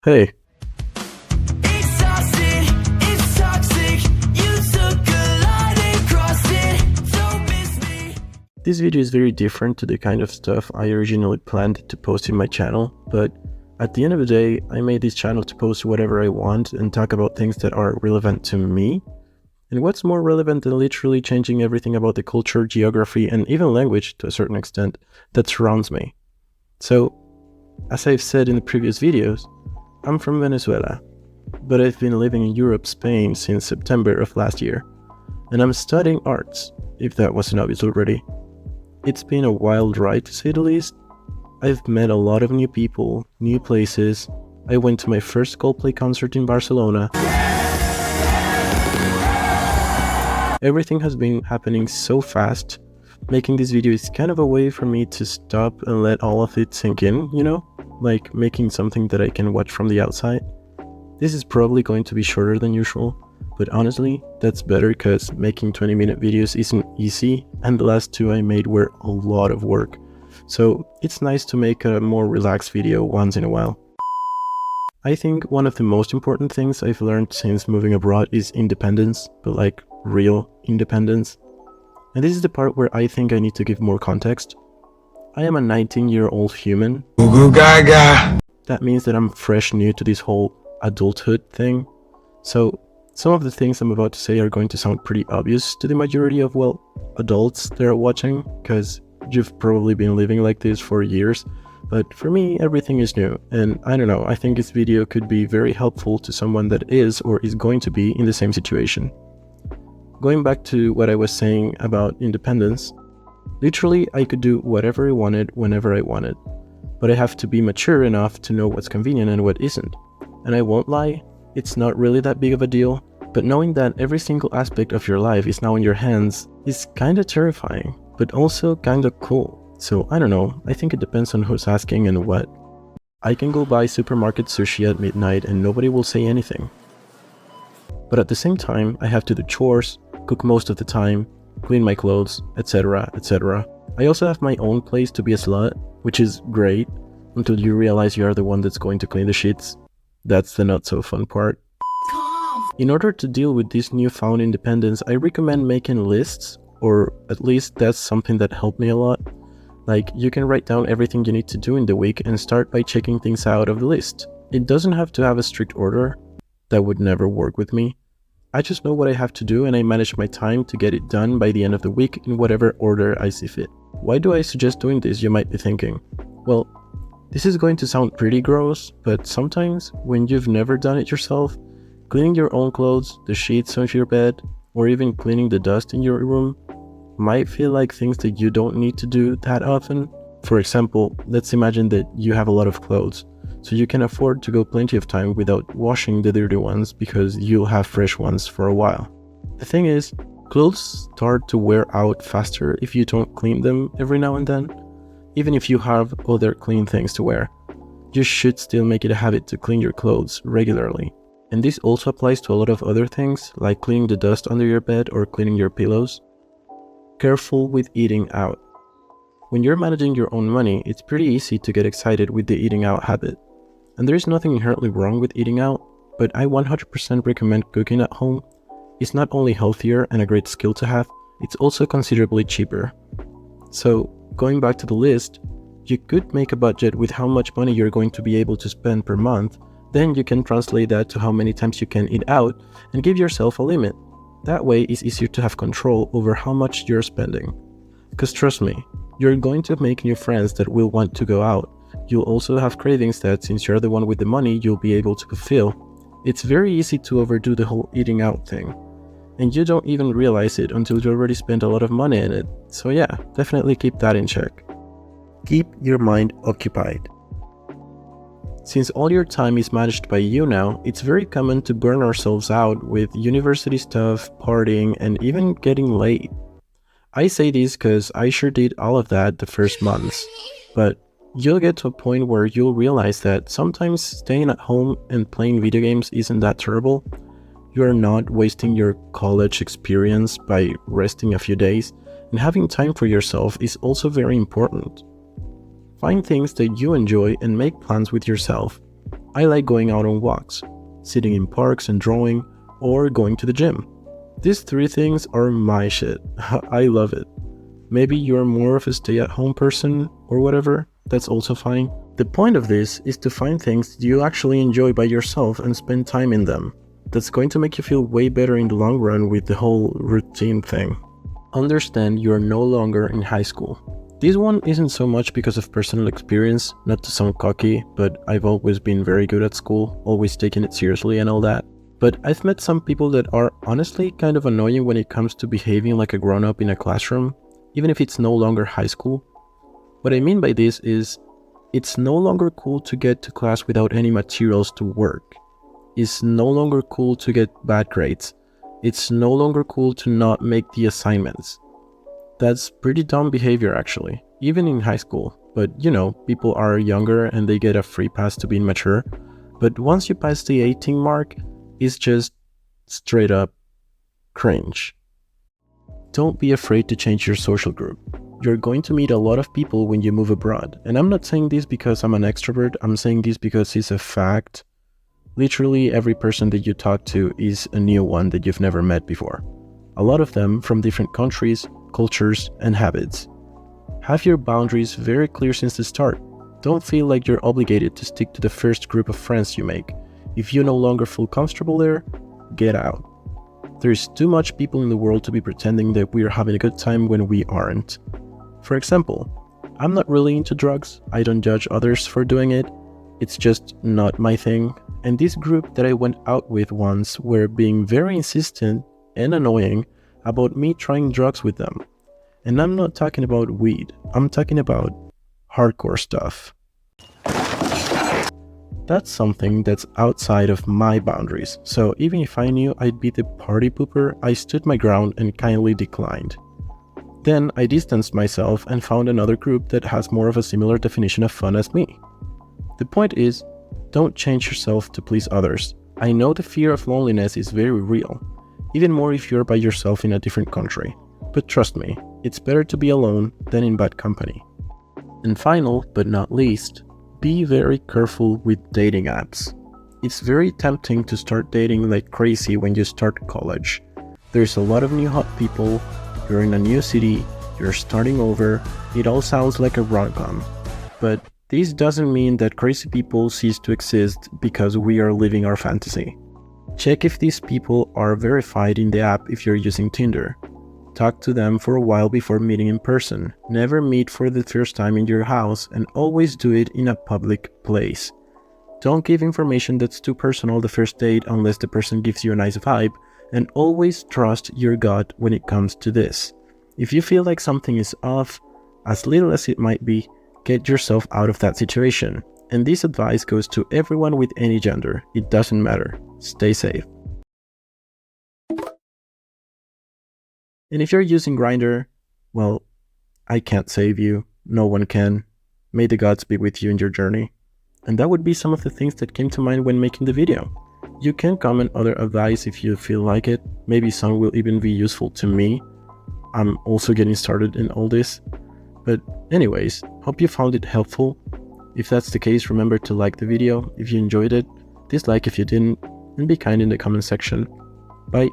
Hey, Exhausted, it's toxic. You took a line and crossed it. Don't miss me. this video is very different to the kind of stuff I originally planned to post in my channel, but at the end of the day, I made this channel to post whatever I want and talk about things that are relevant to me. And what's more relevant than literally changing everything about the culture, geography, and even language to a certain extent that surrounds me? So, as I've said in the previous videos, I'm from Venezuela, but I've been living in Europe, Spain since September of last year, and I'm studying arts, if that wasn't obvious already. It's been a wild ride to say the least. I've met a lot of new people, new places. I went to my first Coldplay concert in Barcelona. Everything has been happening so fast. Making this video is kind of a way for me to stop and let all of it sink in, like making something that I can watch from the outside. This is probably going to be shorter than usual, but honestly, that's better because making 20-minute videos isn't easy, and the last two I made were a lot of work. So it's nice to make a more relaxed video once in a while. I think one of the most important things I've learned since moving abroad is independence, but like real independence. And this is the part where I think I need to give more context. I am a 19-year-old human. Goo gaga. That means that I'm fresh new to this whole adulthood thing. So some of the things I'm about to say are going to sound pretty obvious to the majority of, adults that are watching, because you've probably been living like this for years. But for me, everything is new, and I don't know, I think this video could be very helpful to someone that is or is going to be in the same situation. Going back to what I was saying about independence, literally I could do whatever I wanted whenever I wanted, but I have to be mature enough to know what's convenient and what isn't. And I won't lie, it's not really that big of a deal, but knowing that every single aspect of your life is now in your hands is kinda terrifying, but also kinda cool. So I don't know, I think it depends on who's asking and what. I can go buy supermarket sushi at midnight and nobody will say anything. But at the same time, I have to do chores, cook most of the time, clean my clothes, etc, etc. I also have my own place to be a slut, which is great, until you realize you are the one that's going to clean the sheets. That's the not so fun part. In order to deal with this newfound independence, I recommend making lists, or at least that's something that helped me a lot. Like, you can write down everything you need to do in the week and start by checking things out of the list. It doesn't have to have a strict order. That would never work with me. I just know what I have to do and I manage my time to get it done by the end of the week in whatever order I see fit. Why do I suggest doing this, you might be thinking? Well, this is going to sound pretty gross, but sometimes when you've never done it yourself, cleaning your own clothes, the sheets of your bed, or even cleaning the dust in your room might feel like things that you don't need to do that often. For example, let's imagine that you have a lot of clothes, so you can afford to go plenty of time without washing the dirty ones because you'll have fresh ones for a while. The thing is, clothes start to wear out faster if you don't clean them every now and then. Even if you have other clean things to wear, you should still make it a habit to clean your clothes regularly. And this also applies to a lot of other things, like cleaning the dust under your bed or cleaning your pillows. Careful with eating out. When you're managing your own money, it's pretty easy to get excited with the eating out habit. And there is nothing inherently wrong with eating out, but I 100% recommend cooking at home. It's not only healthier and a great skill to have, it's also considerably cheaper. So, going back to the list, you could make a budget with how much money you're going to be able to spend per month, then you can translate that to how many times you can eat out and give yourself a limit. That way it's easier to have control over how much you're spending. Because trust me, you're going to make new friends that will want to go out. You'll also have cravings that, since you're the one with the money, you'll be able to fulfill. It's very easy to overdo the whole eating out thing. And you don't even realize it until you already spent a lot of money in it. So yeah, definitely keep that in check. Keep your mind occupied. Since all your time is managed by you now, it's very common to burn ourselves out with university stuff, partying, and even getting late. I say this because I sure did all of that the first months, but you'll get to a point where you'll realize that sometimes staying at home and playing video games isn't that terrible. You are not wasting your college experience by resting a few days, and having time for yourself is also very important. Find things that you enjoy and make plans with yourself. I like going out on walks, sitting in parks and drawing, or going to the gym. These 3 things are my shit. I love it. Maybe you're more of a stay-at-home person or whatever, that's also fine. The point of this is to find things that you actually enjoy by yourself and spend time in them. That's going to make you feel way better in the long run with the whole routine thing. Understand you're no longer in high school. This one isn't so much because of personal experience, not to sound cocky, but I've always been very good at school, always taking it seriously and all that. But I've met some people that are honestly kind of annoying when it comes to behaving like a grown-up in a classroom, even if it's no longer high school. What I mean by this is, it's no longer cool to get to class without any materials to work. It's no longer cool to get bad grades. It's no longer cool to not make the assignments. That's pretty dumb behavior actually, even in high school. But you know, people are younger and they get a free pass to being mature. But once you pass the 18 mark, it's just straight up cringe. Don't be afraid to change your social group. You're going to meet a lot of people when you move abroad. And I'm not saying this because I'm an extrovert, I'm saying this because it's a fact. Literally every person that you talk to is a new one that you've never met before. A lot of them from different countries, cultures, and habits. Have your boundaries very clear since the start. Don't feel like you're obligated to stick to the first group of friends you make. If you no longer feel comfortable there, get out. There's too much people in the world to be pretending that we are having a good time when we aren't. For example, I'm not really into drugs, I don't judge others for doing it, it's just not my thing, and this group that I went out with once were being very insistent and annoying about me trying drugs with them. And I'm not talking about weed, I'm talking about hardcore stuff. That's something that's outside of my boundaries, so even if I knew I'd be the party pooper, I stood my ground and kindly declined. Then I distanced myself and found another group that has more of a similar definition of fun as me. The point is, don't change yourself to please others. I know the fear of loneliness is very real, even more if you're by yourself in a different country. But trust me, it's better to be alone than in bad company. And final, but not least, be very careful with dating apps. It's very tempting to start dating like crazy when you start college. There's a lot of new hot people, you're in a new city, you're starting over, it all sounds like a rom-com. But this doesn't mean that crazy people cease to exist because we are living our fantasy. Check if these people are verified in the app if you're using Tinder. Talk to them for a while before meeting in person. Never meet for the first time in your house and always do it in a public place. Don't give information that's too personal the first date unless the person gives you a nice vibe, and always trust your gut when it comes to this. If you feel like something is off, as little as it might be, get yourself out of that situation. And this advice goes to everyone with any gender. It doesn't matter. Stay safe. And if you're using Grindr, well, I can't save you. No one can. May the gods be with you in your journey. And that would be some of the things that came to mind when making the video. You can comment other advice if you feel like it. Maybe some will even be useful to me. I'm also getting started in all this. But anyways, hope you found it helpful. If that's the case, remember to like the video if you enjoyed it, dislike if you didn't, and be kind in the comment section. Bye.